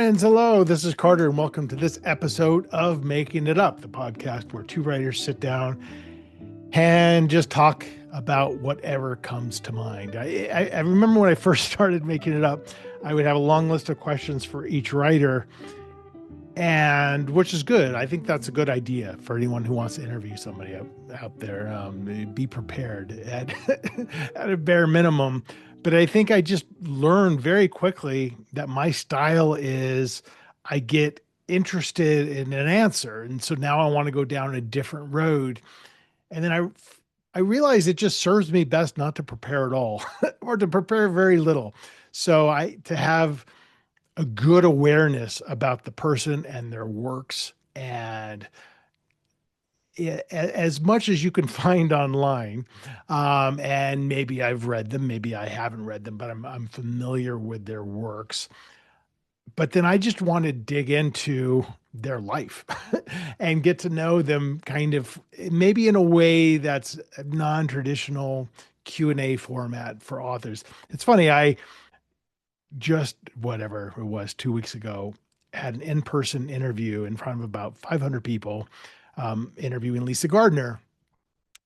Friends, hello. This is Carter, and welcome to this episode of Making It Up, the podcast where two writers sit down and just talk about whatever comes to mind. I remember when I first started making it up, I would have a long list of questions for each writer, and which is good. I think that's a good idea for anyone who wants to interview somebody out there. Be prepared at, at a bare minimum. But I think I just learned very quickly that my style is I get interested in an answer. And so now I want to go down a different road. And then I realize it just serves me best not to prepare at all or to prepare very little. So to have a good awareness about the person and their works, and as much as you can find online. And maybe I've read them, maybe I haven't read them, but I'm familiar with their works. But then I just want to dig into their life and get to know them kind of maybe in a way that's a non-traditional Q&A format for authors. It's funny, I just whatever it was 2 weeks ago had an in-person interview in front of about 500 people, interviewing Lisa Gardner.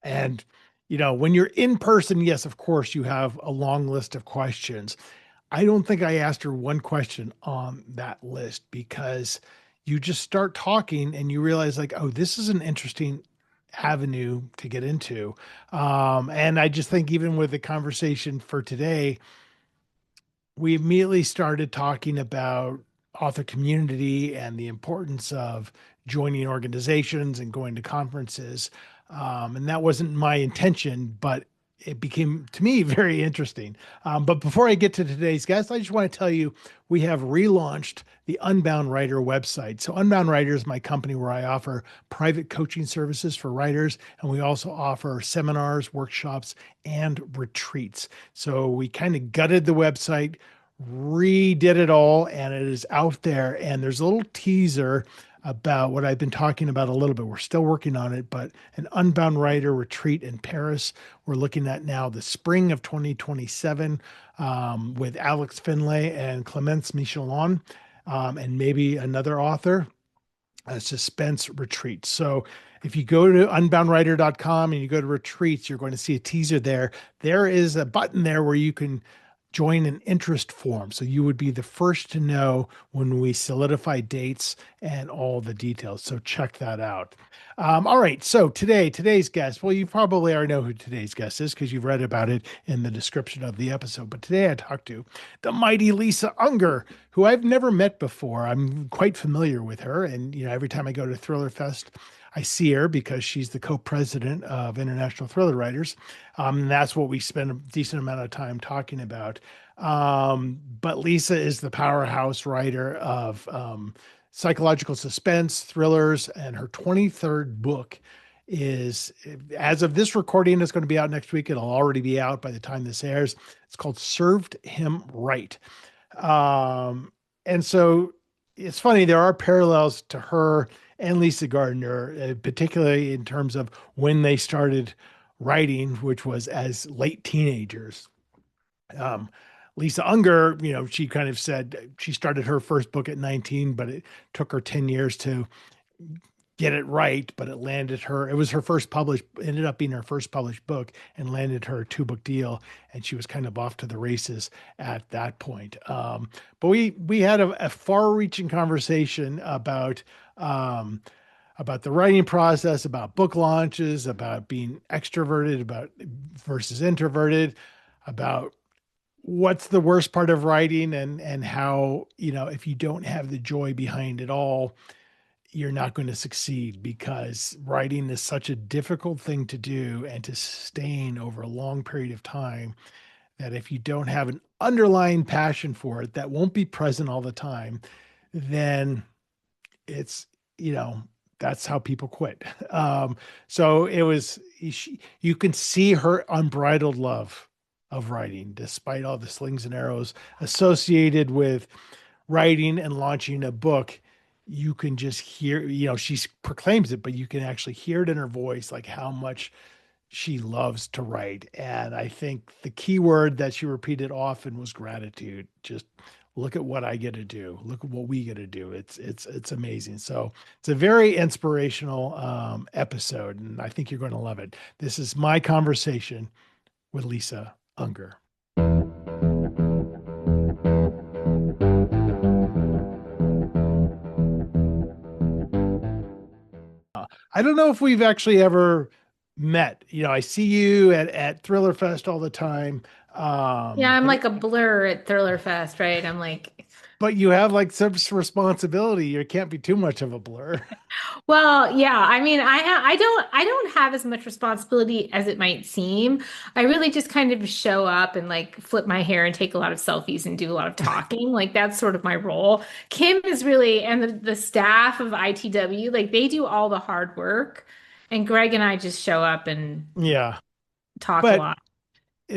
And when you're in person, yes, of course you have a long list of questions. I don't think I asked her one question on that list because you just start talking and you realize, like, oh, this is an interesting avenue to get into. And I just think even with the conversation for today, we immediately started talking about author community and the importance of joining organizations and going to conferences. And that wasn't my intention, but it became to me very interesting. But before I get to today's guest, I just want to tell you we have relaunched the Unbound Writer website. So Unbound Writer is my company where I offer private coaching services for writers, and we also offer seminars, workshops, and retreats. So we kind of gutted the website, redid it all, and it is out there. And there's a little teaser about what I've been talking about a little bit. We're still working on it, but an Unbound Writer retreat in Paris. We're looking at now the spring of 2027, with Alex Finlay and Clemence Michelon, and maybe another author, a suspense retreat. So if you go to unboundwriter.com and you go to retreats, you're going to see a teaser there. There is a button there where you can join an interest form. So you would be the first to know when we solidify dates and all the details. So check that out. All right. So today's guest, well, you probably already know who today's guest is because you've read about it in the description of the episode. But today I talked to the mighty Lisa Unger, who I've never met before. I'm quite familiar with her. And, every time I go to Thriller Fest, I see her because she's the co-president of International Thriller Writers. And that's what we spend a decent amount of time talking about. But Lisa is the powerhouse writer of psychological suspense, thrillers, and her 23rd book is, as of this recording, it's going to be out next week. It'll already be out by the time this airs. It's called Served Him Right. And so it's funny, there are parallels to her and Lisa Gardner, particularly in terms of when they started writing, which was as late teenagers. Um, Lisa Unger, she kind of said she started her first book at 19, but it took her 10 years to get it right, but it was her first published, ended up being her first published book and landed her a 2-book deal. And she was kind of off to the races at that point. But we had a far reaching conversation about the writing process, about book launches, about being extroverted, about versus introverted, about what's the worst part of writing and how, if you don't have the joy behind it all, you're not going to succeed because writing is such a difficult thing to do and to sustain over a long period of time that if you don't have an underlying passion for it that won't be present all the time, then it's, that's how people quit. So it was, you can see her unbridled love of writing, despite all the slings and arrows associated with writing and launching a book. You can just hear, she proclaims it, but you can actually hear it in her voice, like how much she loves to write. And I think the key word that she repeated often was gratitude. Just look at what I get to do. Look at what we get to do. It's amazing. So it's a very inspirational episode, and I think you're going to love it. This is my conversation with Lisa Unger. I don't know if we've actually ever met. I see you at Thriller Fest all the time. Yeah, I'm But like a blur at Thriller Fest, right? I'm like, but you have like some responsibility. You can't be too much of a blur. well, yeah. I mean, I don't have as much responsibility as it might seem. I really just kind of show up and like flip my hair and take a lot of selfies and do a lot of talking. Like that's sort of my role. Kim is really, and the staff of ITW, like they do all the hard work, and Greg and I just show up and Yeah. talk a But lot.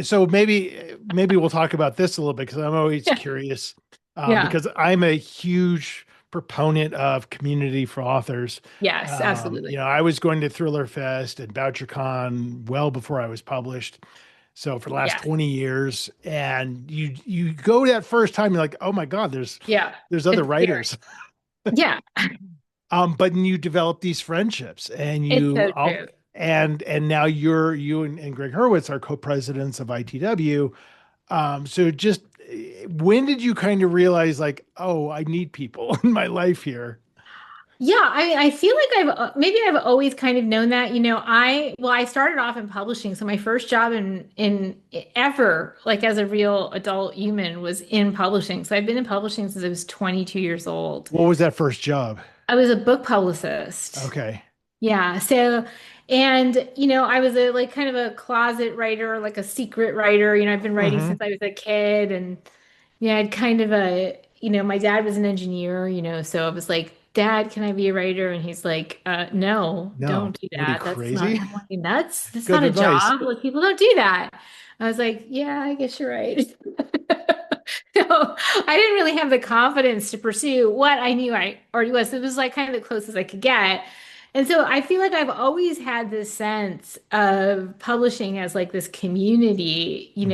so maybe we'll talk about this a little bit because I'm always Yeah. curious Yeah. because I'm a huge proponent of community for authors. Yes, absolutely. I was going to Thriller Fest and BoucherCon well before I was published. So for the last Yes. 20 years, and you go that first time, you're like, oh my God, Yeah. there's other It's scary. writers. Yeah. But then you develop these friendships and It's you so true. and now you and Greg Hurwitz are co-presidents of ITW. So just when did you kind of realize like, oh, I need people in my life here? Yeah, I feel like maybe I've always kind of known that. I started off in publishing, so my first job in ever like as a real adult human was in publishing. So I've been in publishing since I was 22 years old. What was that first job? I was a book publicist. Okay. Yeah. I was a like kind of a closet writer, like a secret writer. I've been writing Hmm. since I was a kid, and yeah, I'd kind of my dad was an engineer, so I was like, Dad, can I be a writer? And he's like, no, No. don't do What are you that. That's not, crazy? I'm like, nuts. That's Good not a advice. job. Like, people don't do that. I was like, yeah, I guess you're right. So I didn't really have the confidence to pursue what I knew I already was. It was like kind of the closest I could get. And so I feel like I've always had this sense of publishing as like this community. Hmm.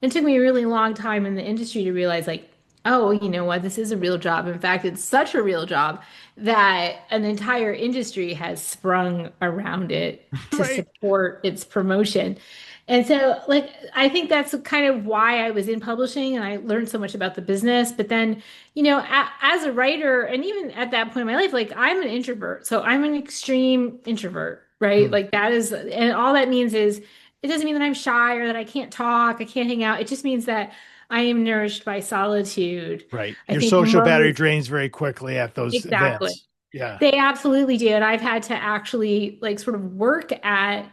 It took me a really long time in the industry to realize like, oh, you know what, this is a real job. In fact, it's such a real job that an entire industry has sprung around it to Right. support its promotion. And so, like, I think that's kind of why I was in publishing and I learned so much about the business. But then, as a writer, and even at that point in my life, like, I'm an introvert. So I'm an extreme introvert, right? Hmm. Like, that is, and all that means is it doesn't mean that I'm shy or that I can't talk, I can't hang out. It just means that I am nourished by solitude. Right. I Your think social battery most drains very quickly at those exactly. events. Yeah. They absolutely do. And I've had to actually like sort of work at,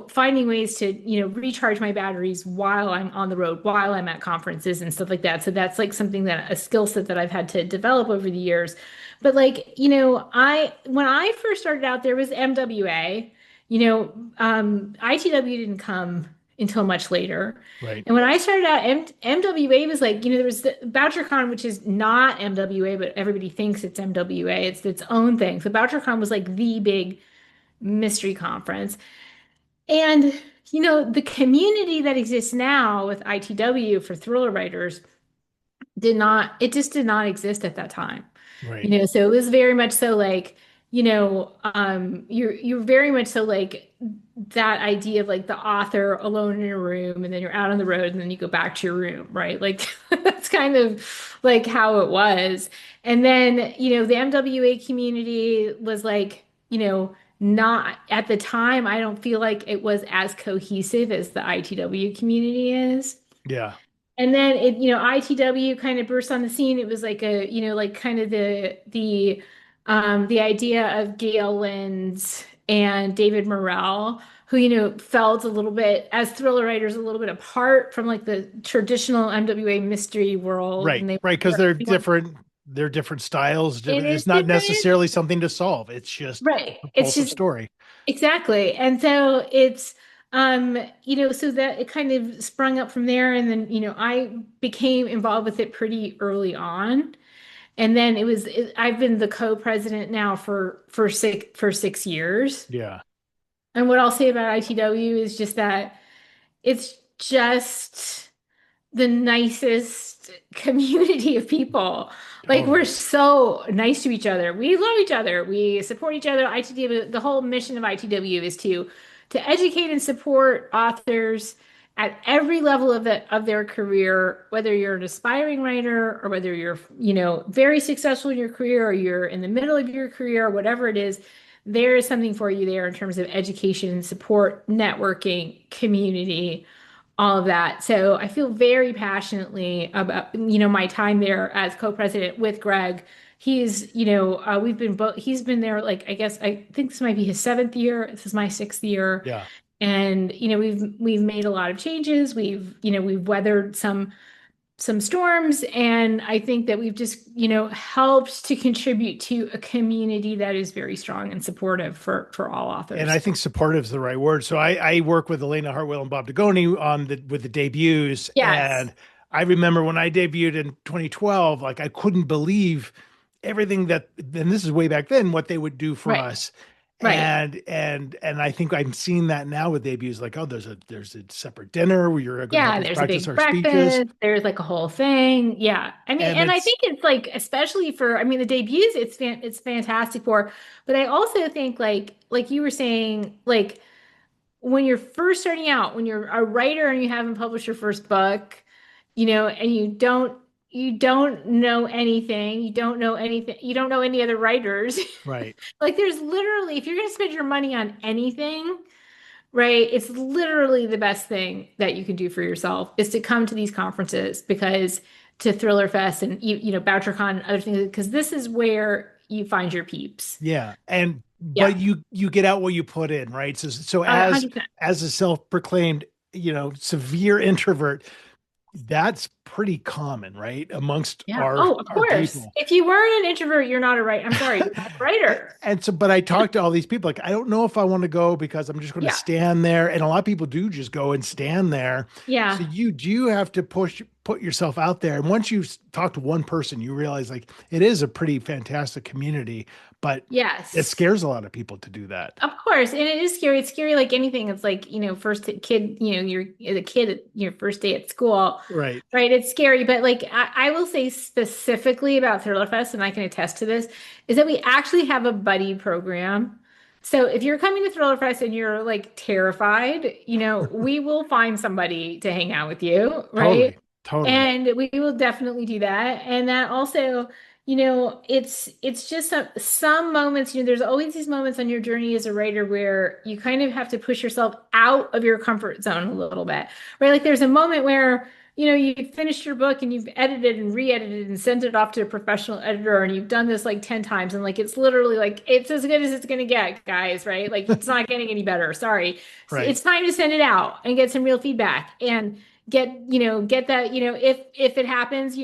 finding ways to, recharge my batteries while I'm on the road, while I'm at conferences and stuff like that. So that's like something that a skill set that I've had to develop over the years. But like, when I first started out, there was MWA, ITW didn't come until much later. Right. And when I started out, MWA was like, there was the BoucherCon, which is not MWA, but everybody thinks it's MWA. It's its own thing. So BoucherCon was like the big mystery conference. And, the community that exists now with ITW for thriller writers it just did not exist at that time. Right. So it was very much so like, you're very much so like that idea of like the author alone in a room and then you're out on the road and then you go back to your room, right? Like that's kind of like how it was. And then, the MWA community was like, not at the time, I don't feel like it was as cohesive as the ITW community is. Yeah. And then ITW kind of burst on the scene. It was like like kind of the idea of Gail Lyns and David Morrell, who, felt a little bit as thriller writers, a little bit apart from like the traditional MWA mystery world. Right. And Right. Because they're different. They're different styles. it It's is not different. necessarily something to solve. It's just Right. a It's propulsive just story. exactly. And so it's so that it kind of sprung up from there. And then, I became involved with it pretty early on. And then I've been the co-president now for 6 years. Yeah. And what I'll say about ITW is just that it's just the nicest community of people. Like we're Totally. so nice to each other. We love each other. We support each other. ITW, the whole mission of ITW is to educate and support authors at every level of their career, whether you're an aspiring writer or whether you're, very successful in your career or you're in the middle of your career, whatever it is, there is something for you there in terms of education, support, networking, community, all of that. So I feel very passionately about, my time there as co-president with Greg. We've been both, he's been there, like, I guess, I think this might be his seventh year. This is my sixth year. Yeah. And, we've made a lot of changes. We've weathered some storms, and I think that we've just, helped to contribute to a community that is very strong and supportive for all And I authors. think supportive is the right word. So I work with Elena Hartwell and Bob Dugoni on with the debuts. Yes. And I remember when I debuted in 2012, like I couldn't believe everything that, and this is way back then, what they would do for Right. us. Right. And I think I'm seeing that now with debuts, like, oh, there's a separate dinner where you're going to help Yeah, us there's a practice big our speeches. breakfast. There's like a whole thing. Yeah. I mean, And and I it's think it's like, especially for, I mean, the debuts, it's fantastic for, but I also think like you were saying, like when you're first starting out, when you're a writer and you haven't published your first book, and you don't know anything, you don't know any other writers. right. Like there's literally, if you're going to spend your money on anything, right? It's literally the best thing that you can do for yourself is to come to these conferences because to Thriller Fest and BoucherCon and other things, because this is where you find your peeps. Yeah. And Yeah. but you get out what you put in, right? So as 100%. as a self-proclaimed, severe introvert, that's pretty common, right? Amongst Yeah. our Oh, of our course. people. If you weren't an introvert, you're not a writer. I'm sorry, you're not a writer. And so, but I talked to all these people, like, I don't know if I want to go because I'm just going to Yeah. stand there. And a lot of people do just go and stand there. So Yeah. you do have to put yourself out there. And once you talk to one person, you realize like it is a pretty fantastic community, but it Yes. scares a lot of people to do that. Of course, and it is scary. It's scary like anything. It's like, first kid, you're a kid at your first day at school, Right. right? It's scary, but like I will say specifically about Thriller Fest, and I can attest to this, is that we actually have a buddy program. So if you're coming to Thriller Fest and you're like terrified, we will find somebody to hang out with you, right? Totally. Totally. And we will definitely do that. And that also, it's just some moments, there's always these moments on your journey as a writer where you kind of have to push yourself out of your comfort zone a little bit, right? Like there's a moment where, you've finished your book and you've edited and re-edited and sent it off to a professional editor and you've done this like 10 times and like it's literally like it's as good as it's going to get, guys, right? Like it's not getting any better. Sorry. So Right. it's time to send it out and get some real feedback and get that, if it happens,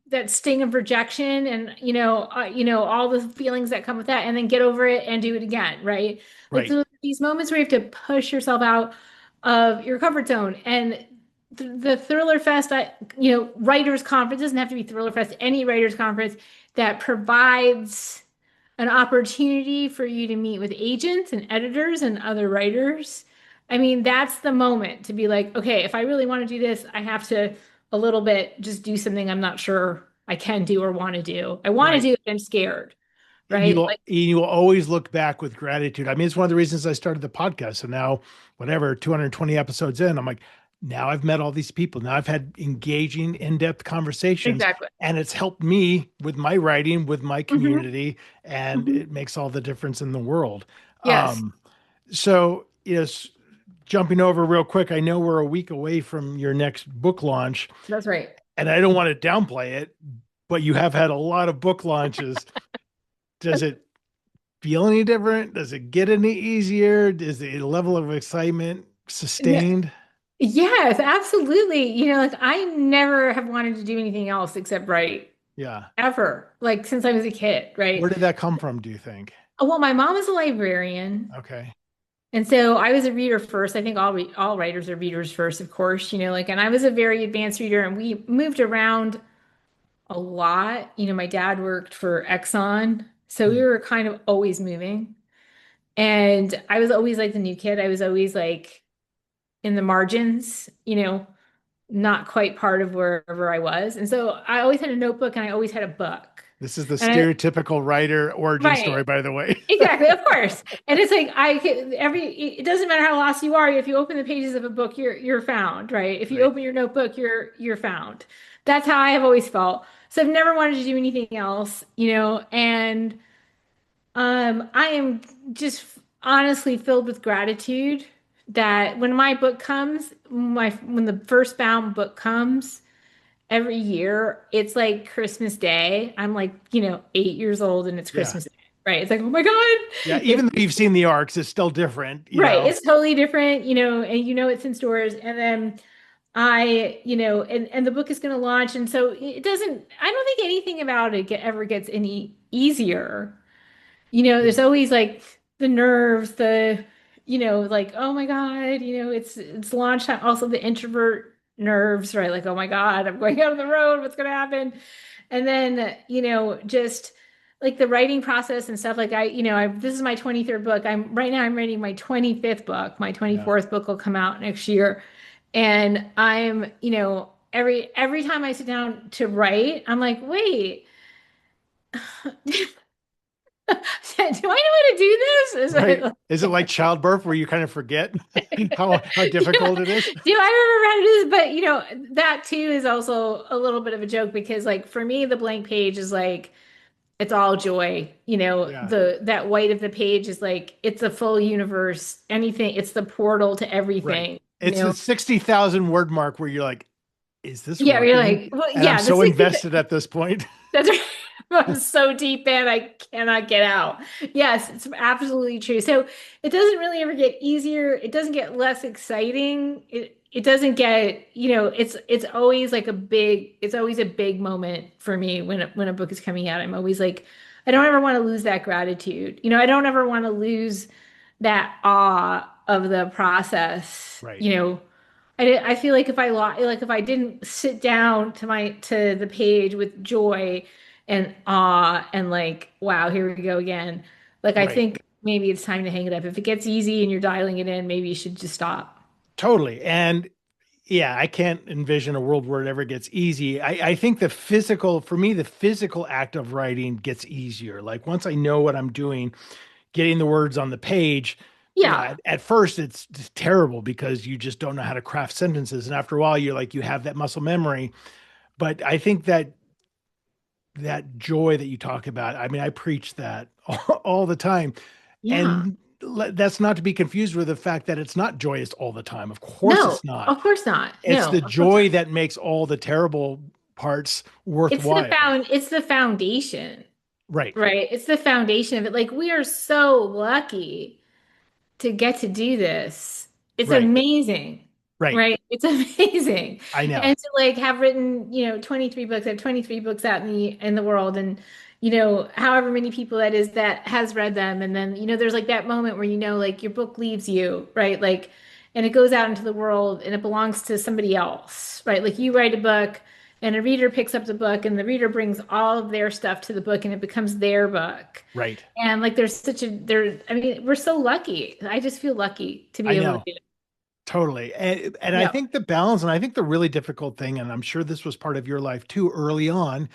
that sting of rejection and all the feelings that come with that and then get over it and do it again, right? Like Right. these moments where you have to push yourself out of your comfort zone. And the Thriller Fest, writers conference, doesn't have to be Thriller Fest, any writers conference that provides an opportunity for you to meet with agents and editors and other writers. I mean, that's the moment to be like, okay, if I really want to do this, I have to a little bit just do something I'm not sure I can do or want to do. I want to Right. do it, but I'm scared, And right? Like, you will always look back with gratitude. I mean, it's one of the reasons I started the podcast. So now, whatever, 220 episodes in, I'm like, now I've met all these people. Now I've had engaging, in-depth conversations, exactly. and it's helped me with my writing, with my Hmm. community, and Hmm. it makes all the difference in the world. Yes, So, yes, jumping over real quick, I know we're a week away from your next book launch, that's right. and I don't want to downplay it, but you have had a lot of book launches. Does it feel any different? Does it get any easier? Is the level of excitement No, sustained? yes, absolutely. Like I never have wanted to do anything else except write Yeah. ever, like since I was a kid, Where right? did that come from, do you think? Well, my mom is a librarian. Okay. And so I was a reader first. I think all writers are readers first, of course, like, and I was a very advanced reader and we moved around a lot. My dad worked for Exxon, so we Hmm. were kind of always moving. And I was always like the new kid. I was always like in the margins, not quite part of wherever I was. And so I always had a notebook and I always had a book. This is the And I, stereotypical writer origin right, story, by the way. exactly, of course. And it's like I could every it doesn't matter how lost you are, if you open the pages of a book, you're found, right? If you Right. open your notebook, you're found. That's how I have always felt. So I've never wanted to do anything else, and I am just honestly filled with gratitude that when my book comes, when the first bound book comes every year, it's like Christmas Day. I'm like, 8 years old and it's Yeah. Christmas Day, right? It's like, oh my God. Yeah. Even though you've seen the arcs, it's still different, Right. It's totally different, and it's in stores. And then and the book is going to launch. And so I don't think anything about it ever gets any easier. There's always like the nerves, like, oh my God, it's launch time. Also the introvert nerves, right? Like, oh my God, I'm going out on the road. What's going to happen? And then, just like the writing process and stuff. Like this is my 23rd book. I'm writing my 25th book. My Yeah. 24th book will come out next year. And I'm, every time I sit down to write, I'm like, wait, do I know how to do this? Is Right. it Is it like childbirth where you kind of forget how difficult it is? do I remember how to do this? But that too is also a little bit of a joke because like for me, the blank page is like it's all joy. Yeah. The that white of the page is like it's a full universe. Anything, it's the portal to Right. everything. It's the 60,000 word mark where you're like, is this Yeah, you're working? like, well, And I'm yeah, the so 60. invested at this point. That's right. I'm so deep in, I cannot get out. Yes, it's absolutely true. So it doesn't really ever get easier. It doesn't get less exciting. It doesn't get, it's always like it's always a big moment for me when a book is coming out. I'm always like, I don't ever want to lose that gratitude. I don't ever want to lose that awe of the process. Right. I feel like if I didn't sit down to the page with joy and awe and like, wow, here we go again. Like I Right. think maybe it's time to hang it up. If it gets easy and you're dialing it in, maybe you should just stop. Totally. And yeah, I can't envision a world where it ever gets easy. I think for me, the physical act of writing gets easier. Like once I know what I'm doing, getting the words on the page, Yeah. at first it's just terrible because you just don't know how to craft sentences. And after a while, you're like, you have that muscle memory. But I think that joy that you talk about, I mean, I preach that all the time. Yeah. And that's not to be confused with the fact that it's not joyous all the time. Of course No, it's not. of course not. It's No, the of course not. joy that makes all the terrible parts worthwhile. It's the foundation, Right. right? It's the foundation of it. Like we are so lucky to get to do this. It's Right. amazing, Right. right? It's amazing. I know. And to like have written, 23 books, I have 23 books out in the world and however many people that is that has read them and then there's like that moment where like your book leaves you, right? Like and it goes out into the world and it belongs to somebody else, right? Like you write a book and a reader picks up the book and the reader brings all of their stuff to the book and it becomes their book. Right. And like I mean, we're so lucky. I just feel lucky to be I able to know. do it. Totally. And I Yeah, think the balance, and I think the really difficult thing, and I'm sure this was part of your life too, early on,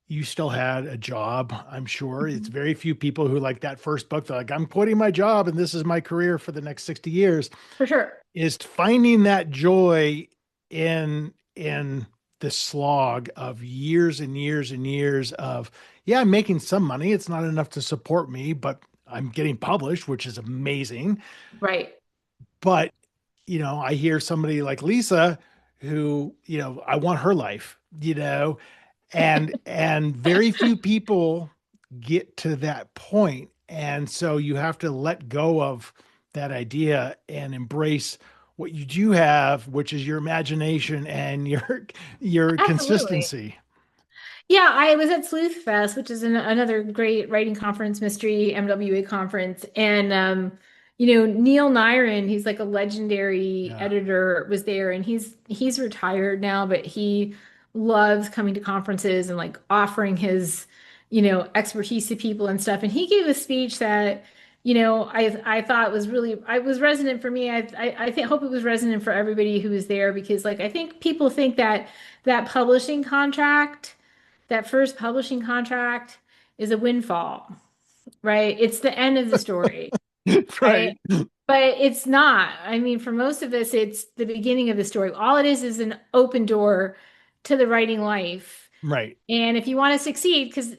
you still had a job. I'm sure it's Mhm. very few people who like that first book, they're like, I'm quitting my job and this is my career for the next 60 years, For sure. is finding that joy in the slog of years and years and years of, yeah, I'm making some money. It's not enough to support me, but I'm getting published, which is amazing. Right. But, I hear somebody like Lisa who, I want her life, and very few people get to that point. And so you have to let go of that idea and embrace what you do have, which is your imagination and your Absolutely. consistency. Yeah, I was at Sleuth Fest, which is another great writing conference, mystery MWA conference, and Neil Nyren, he's like a legendary Yeah. editor, was there, and he's retired now, but he loves coming to conferences and like offering his expertise to people and stuff. And he gave a speech that I thought was really, I was resonant for me. I think hope it was resonant for everybody who was there, because like I think people think that that publishing contract, that first publishing contract is a windfall, right? It's the end of the story, right? Right. But it's not. I mean, for most of us, it's the beginning of the story. All it is an open door to the writing life. Right. And if you want to succeed, because,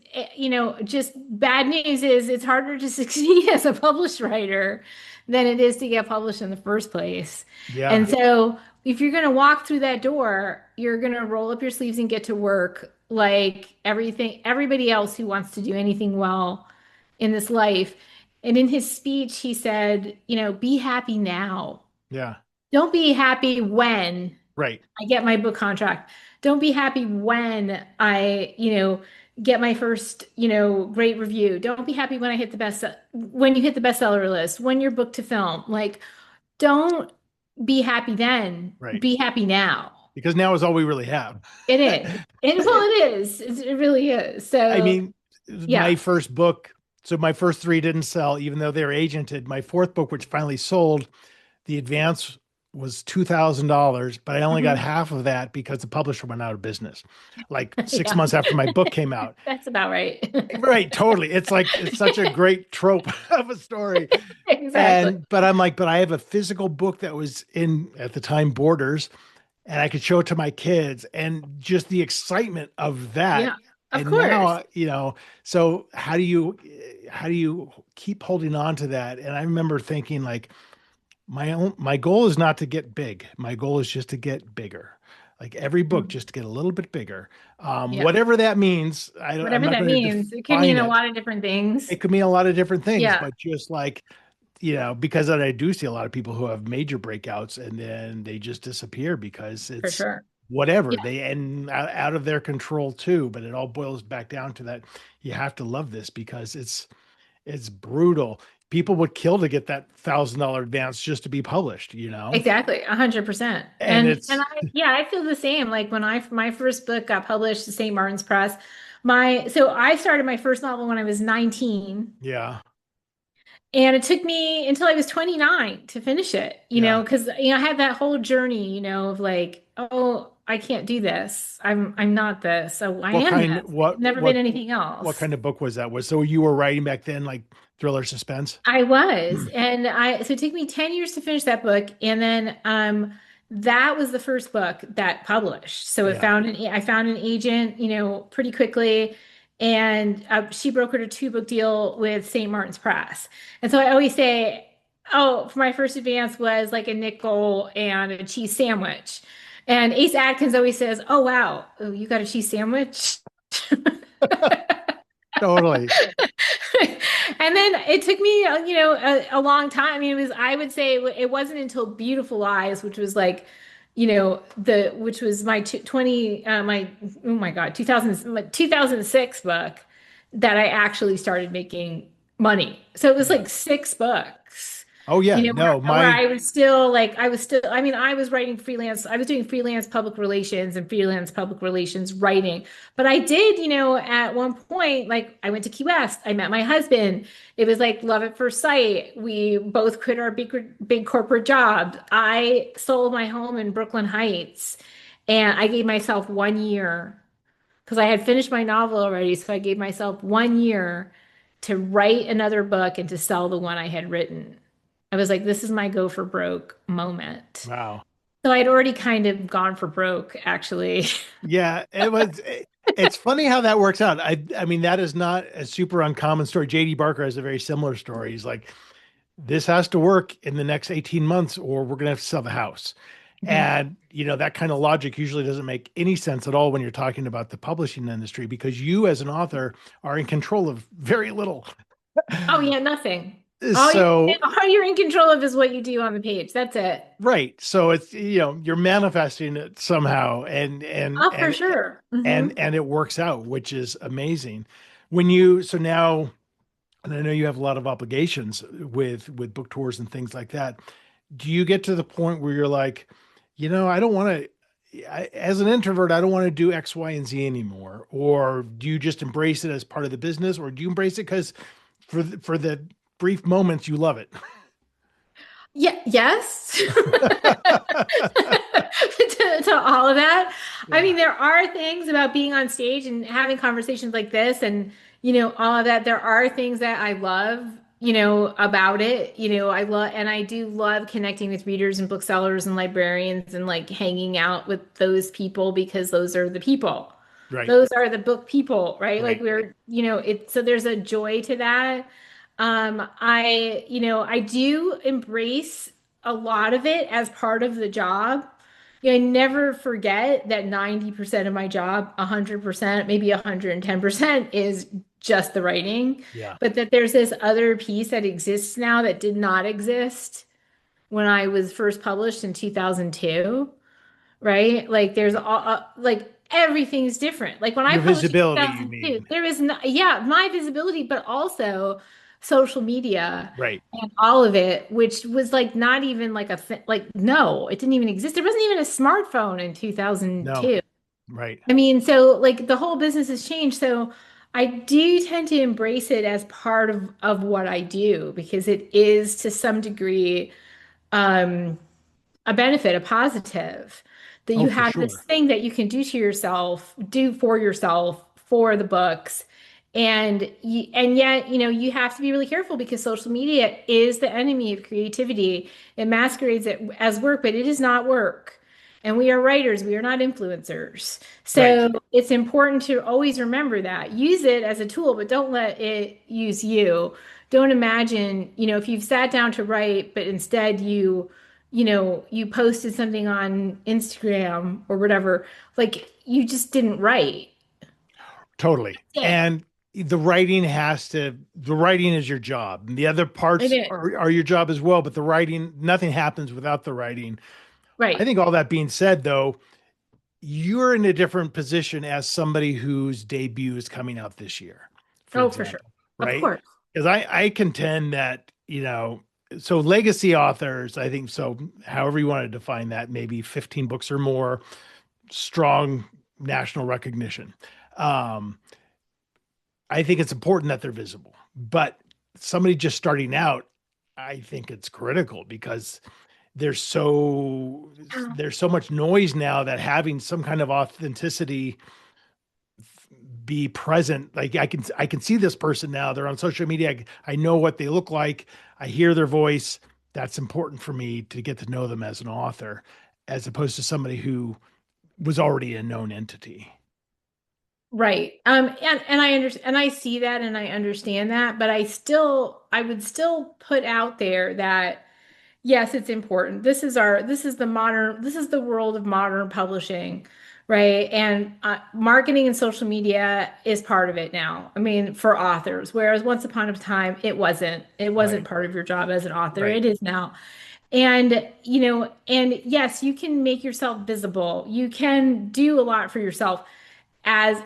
just bad news is it's harder to succeed as a published writer than it is to get published in the first place. And Yeah. so if you're going to walk through that door, you're going to roll up your sleeves and get to work like everybody else who wants to do anything well in this life. And in his speech, he said, be happy now. Yeah. Don't be happy when Right. I get my book contract. Don't be happy when I, get my first, great review. Don't be happy when I hit the when you hit the bestseller list, when you're booked to film. Like, don't be happy then. Right. Be happy now. Because now is all we really have. It is. And well, it is. It really is. I So, mean, my yeah. first book, so my first three didn't sell, even though they were agented. My fourth book, which finally sold, the advance was $2,000, but I only got Mhm. half of that because the publisher went out of business like six Yeah. months after my book came out. That's about right. Right, totally. It's like it's such a great trope of a story. Exactly. And but I'm like, but I have a physical book that was in at the time Borders, and I could show it to my kids, and just the excitement of that. Yeah. Of And course. now, so how do you keep holding on to that? And I remember thinking like my goal is not to get big. My goal is just to get bigger. Like every book, Mm. just to get a little bit bigger. Yeah. Whatever that means, I'm Whatever not that going to means. It could mean define a it. lot of different things. It could mean a lot of different things, Yeah, but just like, because I do see a lot of people who have major breakouts and then they just disappear because for it's sure. whatever Yeah, they end out of their control too. But it all boils back down to that you have to love this because it's brutal. People would kill to get that $1,000 advance just to be published. exactly. 100%. And And it's I feel the same. Like when my first book got published to St. Martin's Press, so I started my first novel when I was 19, yeah, and it took me until I was 29 to finish it, yeah. because, I had that whole journey, of like, oh, I can't do this. I'm not this. So I What am kind this. I've never been anything what else. kind of book was that? Was so you were writing back then like thriller suspense? I was, and so it took me 10 years to finish that book, and then that was the first book that published. So Yeah. I found an agent, pretty quickly, and she brokered a two-book deal with St. Martin's Press. And so I always say, oh, for my first advance was like a nickel and a cheese sandwich. And Ace Atkins always says, "Oh wow, oh, you got a cheese sandwich?" Totally. And then it took me, a long time. I mean, I would say it wasn't until Beautiful Lies, which was like, which was my 20, oh my God, 2000, my 2006 book, that I actually started making money. So it was Yeah. like six books, Oh yeah. No, where my I mean, I was writing freelance, I was doing freelance public relations and freelance public relations writing. But I did, at one point, like I went to Key West, I met my husband. It was like love at first sight. We both quit our big corporate jobs. I sold my home in Brooklyn Heights, and I gave myself 1 year because I had finished my novel already. So I gave myself 1 year to write another book and to sell the one I had written. I was like, this is my go for broke moment. wow. So I'd already kind of gone for broke, actually. Yeah, it's funny how that works out. I mean that is not a super uncommon story. JD Barker has a very similar story. He's like, this has to work in the next 18 months or we're gonna have to sell the house. Mhm. And that kind of logic usually doesn't make any sense at all when you're talking about the publishing industry because you as an author are in control of very little. Oh yeah, nothing. So All you're in control of is what you do on the page. That's it. right. So it's you're manifesting it somehow and and Oh, for and sure. and it works out, which is amazing. When you so now, and I know you have a lot of obligations with book tours and things like that. Do you get to the point where you're like, I don't want to, as an introvert, I don't want to do X, Y, and Z anymore? Or do you just embrace it as part of the business, or do you embrace it because for the brief moments, you love it. Yeah, yes. To all of that. I Yeah. mean, there are things about being on stage and having conversations like this and, all of that. There are things that I love, about it. I love, and I do love connecting with readers and booksellers and librarians and like hanging out with those people because those are the people. Right. Those are the book people, right? Like Right. so there's a joy to that. I do embrace a lot of it as part of the job. I never forget that 90% of my job, 100%, maybe 110% is just the writing, Yeah. but that there's this other piece that exists now that did not exist when I was first published in 2002, right? Like there's all like everything's different. Like when I Your published in visibility, you 2002, mean. there is no, yeah, my visibility, but also social media Right. and all of it, which was like not even like like no, it didn't even exist. There wasn't even a smartphone in No. 2002. Right. I mean, so like the whole business has changed. So I do tend to embrace it as part of what I do because it is to some degree um a benefit, a positive, that Oh, you for have this sure. thing that you can do for yourself, for the books. And yet, you have to be really careful because social media is the enemy of creativity. It masquerades it as work, but it is not work. And we are writers, we are not influencers. Right. So it's important to always remember that. Use it as a tool, but don't let it use you. Don't imagine, if you've sat down to write, but instead you posted something on Instagram or whatever, like you just didn't write. Totally. That's it. And the writing is your job. And the other It parts is. are your job as well, but the writing, nothing happens without the writing. I Right. think all that being said, though, you're in a different position as somebody whose debut is coming out this year, for Oh, for sure. example, Of right? course. Because I contend that, so legacy authors, I think so, however you want to define that, maybe 15 books or more, strong national recognition. Um, I think it's important that they're visible, but somebody just starting out, I think it's critical because there's so there's so much noise now that having some kind of authenticity be present. Like I can see this person now, they're on social media, I know what they look like, I hear their voice. That's important for me to get to know them as an author, as opposed to somebody who was already a known entity. Right. And I understand and I see that and I understand that, but I would still put out there that yes, it's important. This is the world of modern publishing, right? And marketing and social media is part of it now. I mean, for authors, whereas once upon a time it wasn't Right. part of your job as an author. Right. It is now. And yes, you can make yourself visible. You can do a lot for yourself as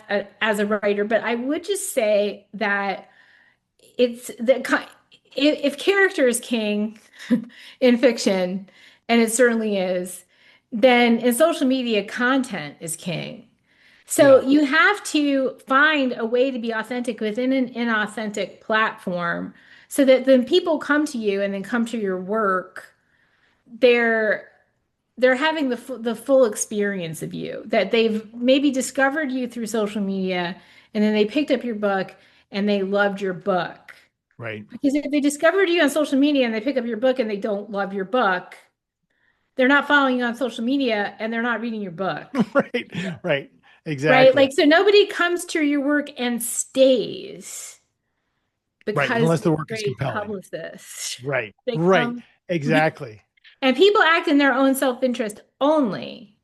a writer, but I would just say that it's the if character is king in fiction, and it certainly is, then in social media, content is king. So Yeah. you have to find a way to be authentic within an inauthentic platform so that then people come to you and then come to your work, they're they're having the full experience of you, that they've maybe discovered you through social media and then they picked up your book and they loved your book. Right. Because if they discovered you on social media and they pick up your book and they don't love your book, they're not following you on social media and they're not reading your book, Right. Right. right? Exactly. Like, so nobody comes to your work and stays Right. because Unless you're the a work is great compelling. publicist. Right. They Right. come, Exactly. and people act in their own self-interest only.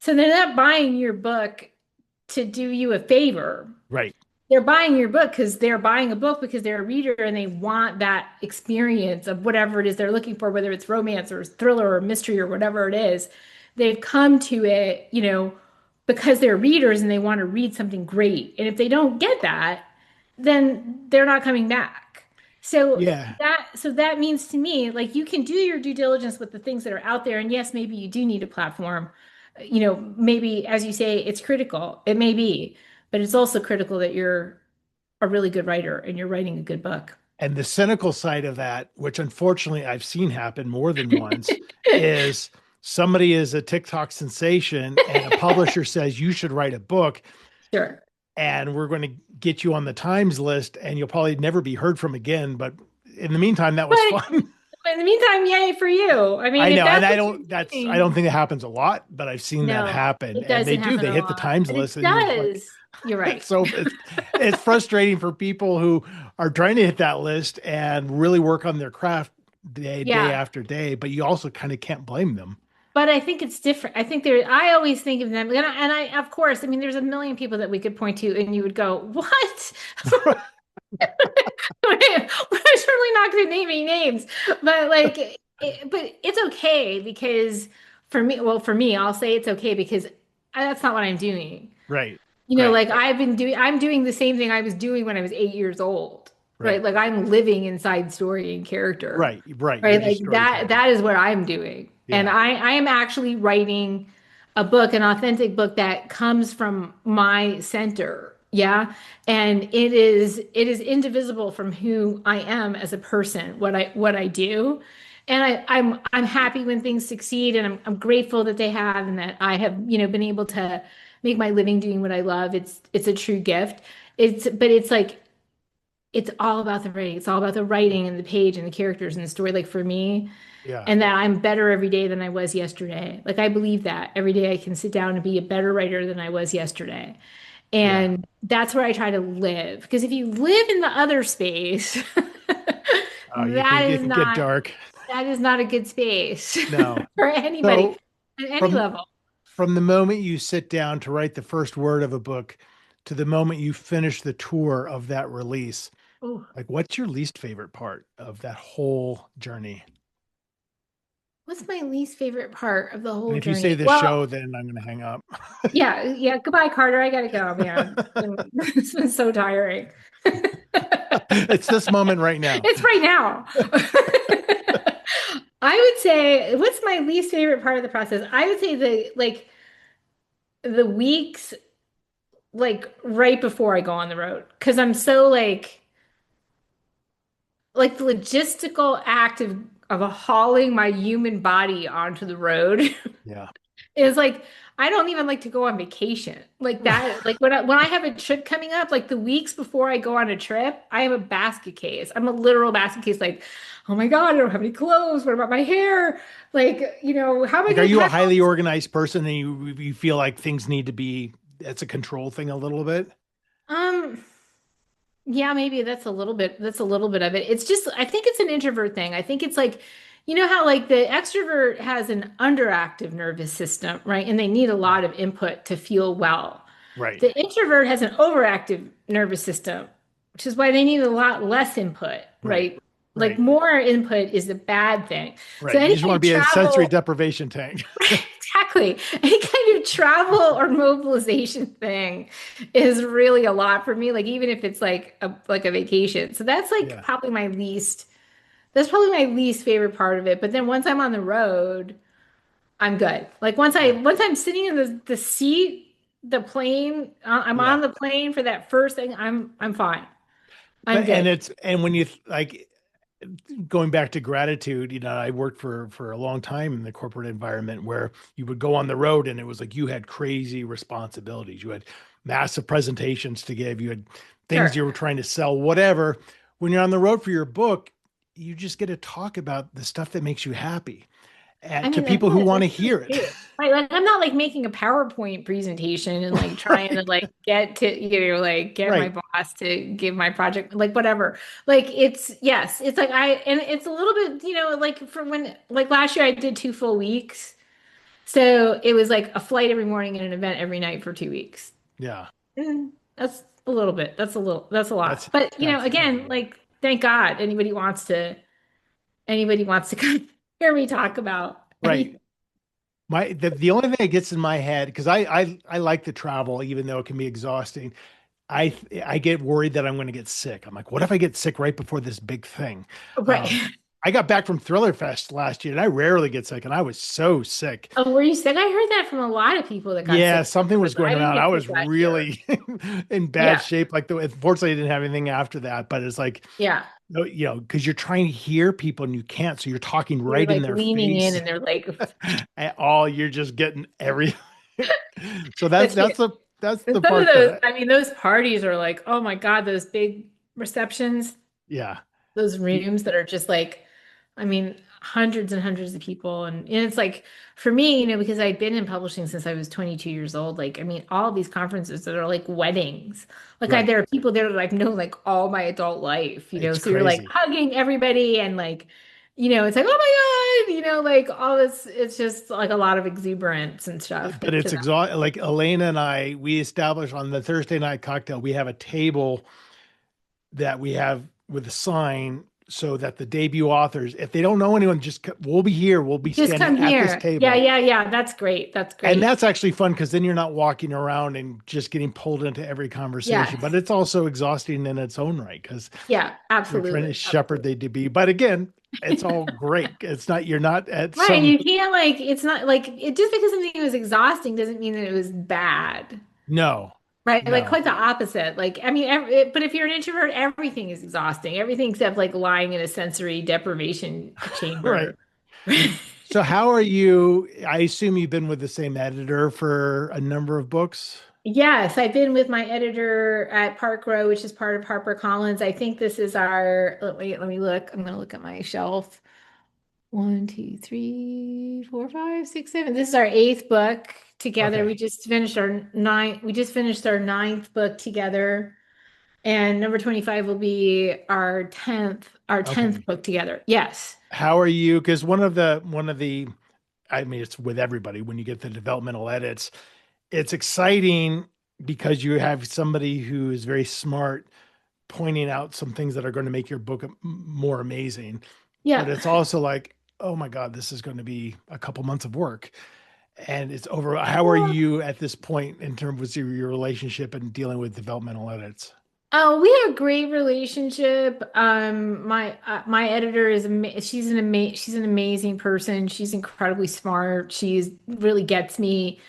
So they're not buying your book to do you a favor. Right. They're buying your book because they're buying a book because they're a reader and they want that experience of whatever it is they're looking for, whether it's romance or thriller or mystery or whatever it is. They've come to it, because they're readers and they want to read something great. And if they don't get that, then they're not coming back. Yeah. So that means to me, like you can do your due diligence with the things that are out there. And yes, maybe you do need a platform. Maybe as you say, it's critical. It may be, but it's also critical that you're a really good writer and you're writing a good book. And the cynical side of that, which unfortunately I've seen happen more than once, is somebody is a TikTok sensation and a publisher says you should write a book Sure. and we're going to get you on the Times list and you'll probably never be heard from again. But in the meantime, that was But fun. in the meantime, yay for you. I mean, I if know. And that's what you're I don't doing, think it happens a lot, but I've seen that no, happen. it And doesn't happen they a hit the lot. Times But it list and you're just like, does. You're right. it's frustrating for people who are trying to hit that list and really work on their craft day Yeah. after day, but you also kind of can't blame them. But I think it's different. I think I always think of them, of course, I mean, there's a million people that we could point to, and you would go, what? We're certainly not going to name any names, but but it's okay because for me, I'll say it's okay because that's not what I'm doing. Right. You know, Right. like I'm doing the same thing I was doing when I was 8 years old, right? Right. Like I'm living inside story and character, Right. Right. You're right? just Like storytelling. that is what I'm doing. And Yeah. I am actually writing a book, an authentic book that comes from my center. Yeah. And it is indivisible from who I am as a person, what I do. And I'm happy when things succeed and I'm grateful that they have and that I have, been able to make my living doing what I love. It's a true gift. But it's like it's all about the writing. It's all about the writing and the page and the characters and the story. Like for me, Yeah. and that I'm better every day than I was yesterday. Like I believe that every day I can sit down and be a better writer than I was yesterday. Yeah. And that's where I try to live. Because if you live in the other space, that It is can get not dark. that is not a good space No. for anybody So at any from level. the moment you sit down to write the first word of a book to the moment you finish the tour of that release, Ooh, like what's your least favorite part of that whole journey? what's my least favorite part of the And whole if you say journey? the Well, show, then I'm going to hang up. yeah, yeah. Goodbye, Carter. I gotta go, man. It's been so tiring. It's this moment right now. It's right now. I would say, what's my least favorite part of the process? I would say the weeks right before I go on the road because I'm so the logistical act of hauling my human body onto the road Yeah. is like I don't even like to go on vacation like that. Like when I have a trip coming up, like the weeks before I go on a trip, I have a basket case. I'm a literal basket case. Like, oh my God, I don't have any clothes. What about my hair? Like, how am I Like, are going to you a pack all highly this? organized person and you feel like things need to be, it's a control thing a little bit? Um, yeah, maybe that's a little bit of it. It's just I think it's an introvert thing. I think it's like how like the extrovert has an underactive nervous system, right? And they need a Yeah. lot of input to feel well. Right. The introvert has an overactive nervous system, which is why they need a lot less input, Right. right? Like Right. more input is a bad thing. So Right. You any just kind want to of be a sensory travel, deprivation tank. exactly, any kind of travel or mobilization thing is really a lot for me. Like even if it's like a vacation. So Yeah. that's probably my least favorite part of it. But then once I'm on the road, I'm good. Like Yeah. once I'm sitting in the seat, the plane, I'm Yeah. on the plane for that first thing. I'm fine. I'm But good. and when you like going back to gratitude, I worked for a long time in the corporate environment where you would go on the road and it was like you had crazy responsibilities. You had massive presentations to give, you had things Sure. you were trying to sell, whatever. When you're on the road for your book, you just get to talk about the stuff that makes you happy I and to mean, that's people who want to true hear it. too. Right. Like I'm not like making a PowerPoint presentation and like trying to like get to, get my Right. boss to give my project, like whatever. Like it's like and it's a little bit, like for when, like last year I did 2 full weeks. So it was like a flight every morning and an event every night for 2 weeks. Yeah. That's a little bit. That's a lot. That's But that's a again, lot. like thank God anybody wants to kind of hear me talk about Right. anything. The only thing that gets in my head, because I like to travel, even though it can be exhausting. I I get worried that I'm going to get sick. I'm like, what if I get sick right before this big thing? Um, Right. I got back from Thriller Fest last year and I rarely get sick and I was so sick. Oh, were you sick? I heard that from a lot of people that got Yeah, sick. something was I going didn't around. I get sick was last year. really in bad Yeah. shape. Like unfortunately I didn't have anything after that, but it's like, Yeah. because you're trying to hear people and you can't. So you're talking You're right in like their leaning in face and they're like, and all you're just getting every so that's that's that's it. the that's And the some of part that those, I mean, those parties are like, oh my God, those big receptions, yeah. those Y- rooms that are just like, I mean, hundreds and hundreds of people. And it's like, for me, because I've been in publishing since I was 22 years old, like, I mean, all these conferences that are like weddings, like Right. there are people there that I've known like all my adult life, It's so you're like crazy. hugging everybody and like, it's like, oh my God, like all this, it's just like a lot of exuberance and stuff But it's to that. exhausting. Like Elena and I, we established on the Thursday night cocktail, we have a table that we have with a sign so that the debut authors, if they don't know anyone, we'll be here. We'll be Just standing come at this here. Yeah, table. yeah, yeah. That's great. That's And great. that's actually fun because then you're not walking around and just getting pulled into every conversation. But Yes. it's also exhausting in its own right because Yeah, you're trying to absolutely. shepherd Absolutely. the debut. But again, it's all great. It's not, you're not at Right. some, You can't like it's not like it just because something was exhausting doesn't mean that it was bad. no, Right. Like no. quite the opposite. Like, I mean, but if you're an introvert, everything is exhausting. Everything except like lying in a sensory deprivation Right. chamber. So how are you? I assume you've been with the same editor for a number of books. Yes, I've been with my editor at Park Row, which is part of HarperCollins. I think this is our, let me look. I'm going to look at my shelf. One, two, three, four, five, six, seven. This is our eighth book together. Okay. We just finished our ninth book together. And number 25 will be our 10th Okay. book together. Yes. How are you? Because one of the, I mean, it's with everybody when you get the developmental edits, it's exciting because you have somebody who is very smart pointing out some things that are going to make your book more amazing. But Yeah. it's also like, oh my God, this is going to be a couple months of work and it's over. How are you at this point in terms of your relationship and dealing with developmental edits? Oh, we have a great relationship. My editor is she's an amazing person. She's incredibly smart. She's really gets me.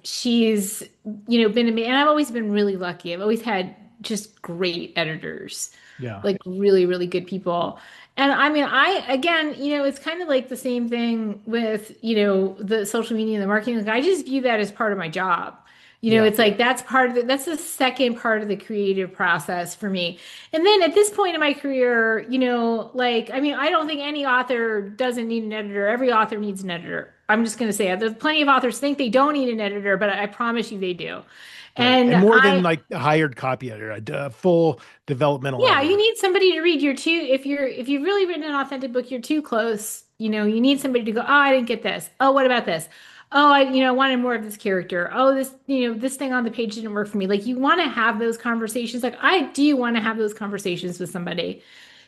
She's been and I've always been really lucky. I've always had just great editors, Yeah. like really, really good people. And I mean, I again, it's kind of like the same thing with, the social media and the marketing. Like I just view that as part of my job. Yeah. It's like that's the second part of the creative process for me. And then at this point in my career, like I mean, I don't think any author doesn't need an editor. Every author needs an editor. I'm just going to say it. There's plenty of authors think they don't need an editor, but I promise you they do. Right. And And more than I like a hired copy editor, a full developmental Yeah, you editor. need somebody to read. If you've really written an authentic book, you're too close. You need somebody to go, oh, I didn't get this. Oh, what about this? Oh, I wanted more of this character. Oh, this thing on the page didn't work for me. Like you want to have those conversations. Like I do want to have those conversations with somebody.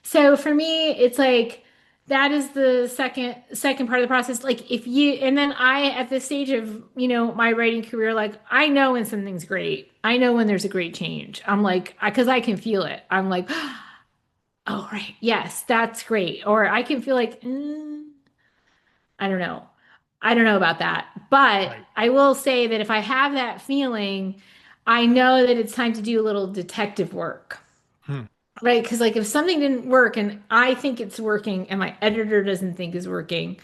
So for me, it's like that is the second part of the process. Like if you and then I at this stage of, my writing career, like I know when something's great. I know when there's a great change. I'm like, because I can feel it. I'm like, oh, right. Yes, that's great. Or I can feel like, I don't know. I don't know about that. But Right. I will say that if I have that feeling, I know that it's time to do a little detective work. Hmm. Right? Because like if something didn't work and I think it's working and my editor doesn't think is working,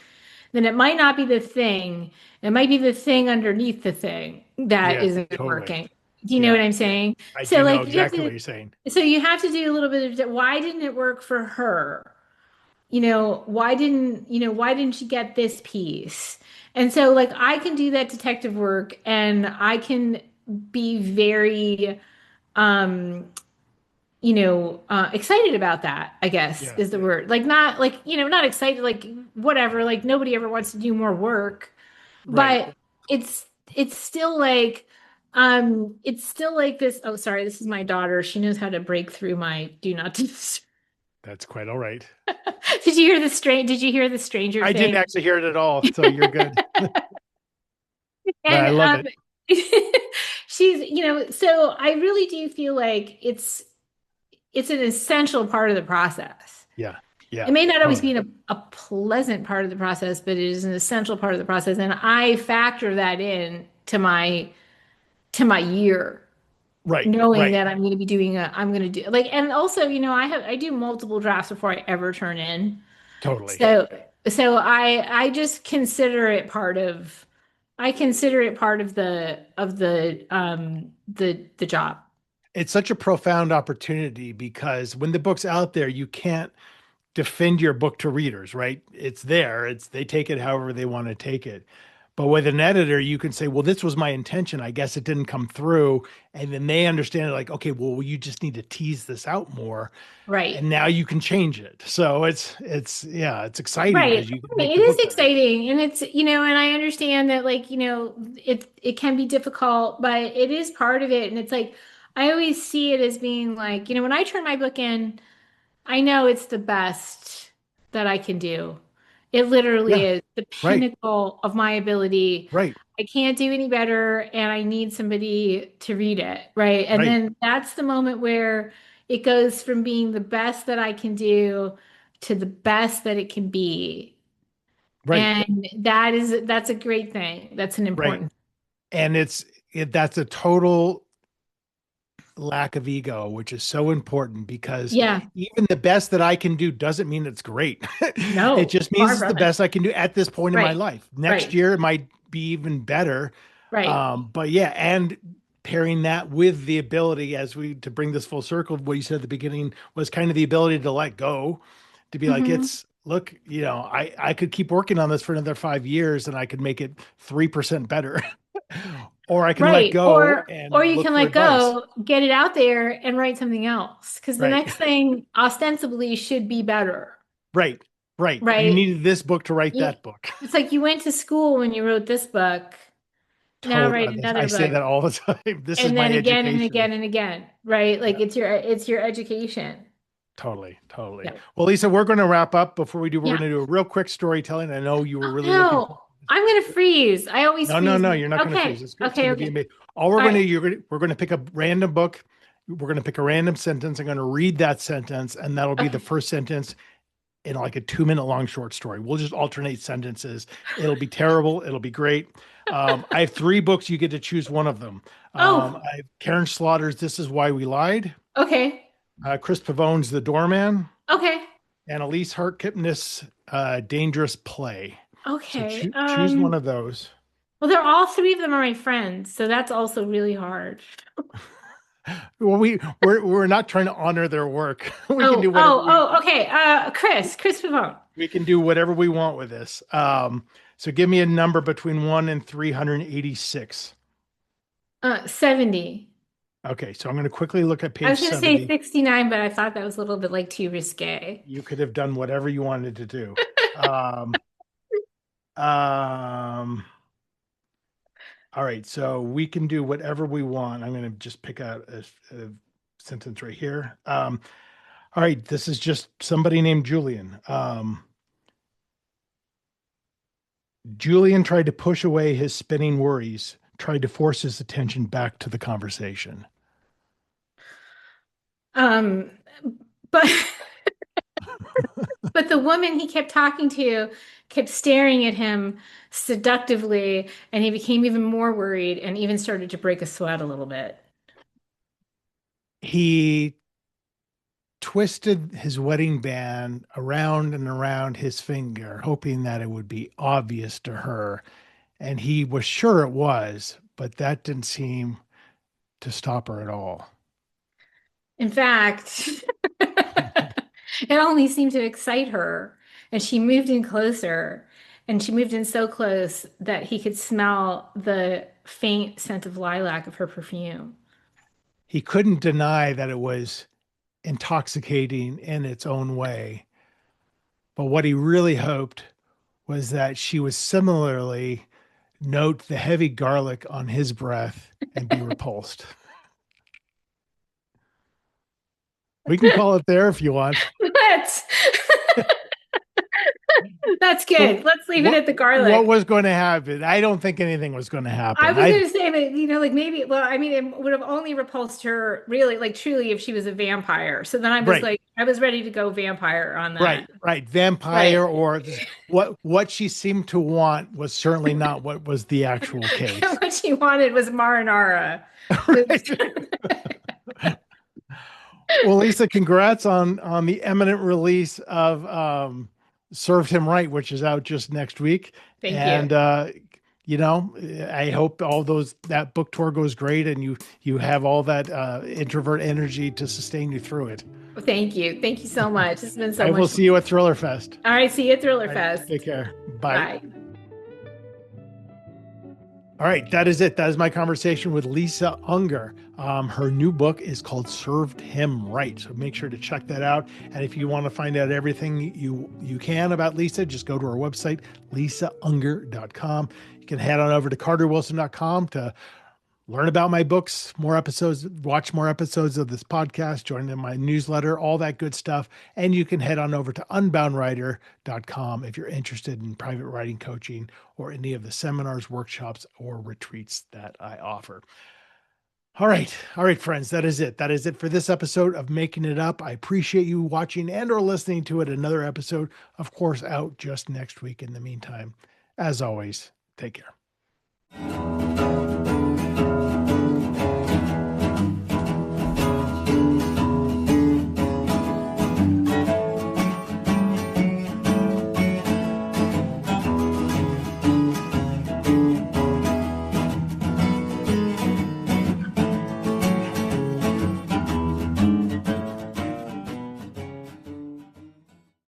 then it might not be the thing. It might be the thing underneath the thing that Yeah, isn't totally. working. Do you know Yeah. what I'm saying? I So do know like exactly what you're saying. you have to do a little bit of why didn't it work for her? Why didn't she get this piece? And so like I can do that detective work and I can be very um excited about that, I guess Yeah. is the word. Like not like, not excited, like whatever, like nobody ever wants to do more work, Right. but it's it's still like this. Oh, sorry, this is my daughter. She knows how to break through my do not disturb. That's quite all right. Did you hear the Stranger I didn't thing? actually hear it at all, so you're good. But And I love it. she's, so I really do feel like it's an essential part of the process. Yeah. Yeah, It may not always totally. be a pleasant part of the process, but it is an essential part of the process. And I factor that in to my year, Right, knowing right, that I'm going to do like, and also, I do multiple drafts before I ever turn in. totally. So, so I just consider it part of, I consider it part of the job. It's such a profound opportunity because when the book's out there, you can't defend your book to readers, right? It's there. It's they take it however they want to take it. But with an editor, you can say, well, this was my intention. I guess it didn't come through. And then they understand it like, okay, well, you just need to tease this out more. Right. And now you can change it. So it's yeah, it's exciting Right. because you can I make mean, it the is book better. exciting and and I understand that like, it can be difficult, but it is part of it. And it's like, I always see it as being like, when I turn my book in, I know it's the best that I can do. It literally Yeah, is the right, pinnacle of my ability. right, I can't do any better, and I need somebody to read it, right? And right, then that's the moment where it goes from being the best that I can do to the best that it can be. right, And that's a great thing. That's an right. important. And that's a total lack of ego, which is so important because Yeah. even the best that I can do doesn't mean it's great. It No, just means far it's the from it. best I can do at this point in my Right. life. Next Right. year, it might be even better. Right. But yeah, and pairing that with the ability, as we to bring this full circle, what you said at the beginning was kind of the ability to let go, to be like, Hmm. it's look, I could keep working on this for another 5 years and I could make it 3% better. Or I can let Right. go Or and you look can for let advice. go, get it out there and write something else. Because the Right. next thing ostensibly should be better. Right. Right. You Right. needed this book to write You, that book. it's like you went to school when you wrote this book. Now write I another say book. that all the time. This is And my then again and education. again and again. Right. Like Yeah, it's your education. totally. Totally. Yeah. Well, Lisa, we're going to wrap up. Before we do, we're Yeah. going to do a real quick storytelling. I know you were Oh really looking no. forward to this I'm book. gonna freeze. I always No, no, freeze. no. You're not going to freeze. Okay. It's going Okay. to be Okay. amazing. All we're All going to right. do, we're going to pick a random book. We're going to pick a random sentence. I'm going to read that sentence, and that'll be the Okay. first sentence in like a 2 minute long short story. We'll just alternate sentences. It'll be terrible. It'll be great. I have three books. You get to choose one of them. Oh, I have Karen Slaughter's This Is Why We Lied, okay. Chris Pavone's The Doorman, Okay. and Elise Hart Kipnis' Dangerous Play. So Okay. choose one of those. Well, they're all three of them are my friends, so that's also really hard. Well, we're not trying to honor their work. We can Oh, do whatever oh, we oh, okay. Chris Pavone. we can do whatever we want with this. So give me a number between 1 and 386. 70. Okay, so I'm going to quickly look at I page was gonna say 70. 69, but I thought that was a little bit like too risque. You could have done whatever you wanted to do. Um, um, all right, so we can do whatever we want. I'm going to just pick out a sentence right here. All right, this is just somebody named Julian. Julian tried to push away his spinning worries, tried to force his attention back to the conversation. Um, but but the woman he kept talking to kept staring at him seductively, and he became even more worried and even started to break a sweat a little bit. He twisted his wedding band around and around his finger, hoping that it would be obvious to her. And he was sure it was, but that didn't seem to stop her at all. In fact, it only seemed to excite her, and she moved in closer, and she moved in so close that he could smell the faint scent of lilac of her perfume. He couldn't deny that it was intoxicating in its own way. But what he really hoped was that she would similarly note the heavy garlic on his breath and be repulsed. We can call it there if you want. But That's good. So Let's leave it what at the what garlic. was going to happen? I don't think anything was going to I happen. was going to say that, like maybe, well, I mean, it would have only repulsed her really, like truly, if she was a vampire. So then I was Right, like, I was ready to go vampire on that. right. Right. Vampire or what she seemed to want was certainly not what was the actual case. What she wanted was marinara. Right. Well, Lisa, congrats on the eminent release of Served Him Right, which is out just next week. Thank you. And you know, I hope all those that book tour goes great and you have all that introvert energy to sustain you through it. Thank you. Thank you so much. It's been so I will much see fun. you at Thriller Fest. All right. See you at Thriller All right, Fest. take care. Bye. Bye. All right, that is it. That is my conversation with Lisa Unger. Her new book is called Served Him Right. So make sure to check that out. And if you want to find out everything you can about Lisa, just go to our website, lisaunger.com. You can head on over to carterwilson.com to learn about my books, more episodes, watch more episodes of this podcast, join in my newsletter, all that good stuff. And you can head on over to unboundwriter.com if you're interested in private writing coaching or any of the seminars, workshops, or retreats that I offer. All right, friends, that is it. That is it for this episode of Making It Up. I appreciate you watching and or listening to it. Another episode, of course, out just next week. In the meantime, as always, take care.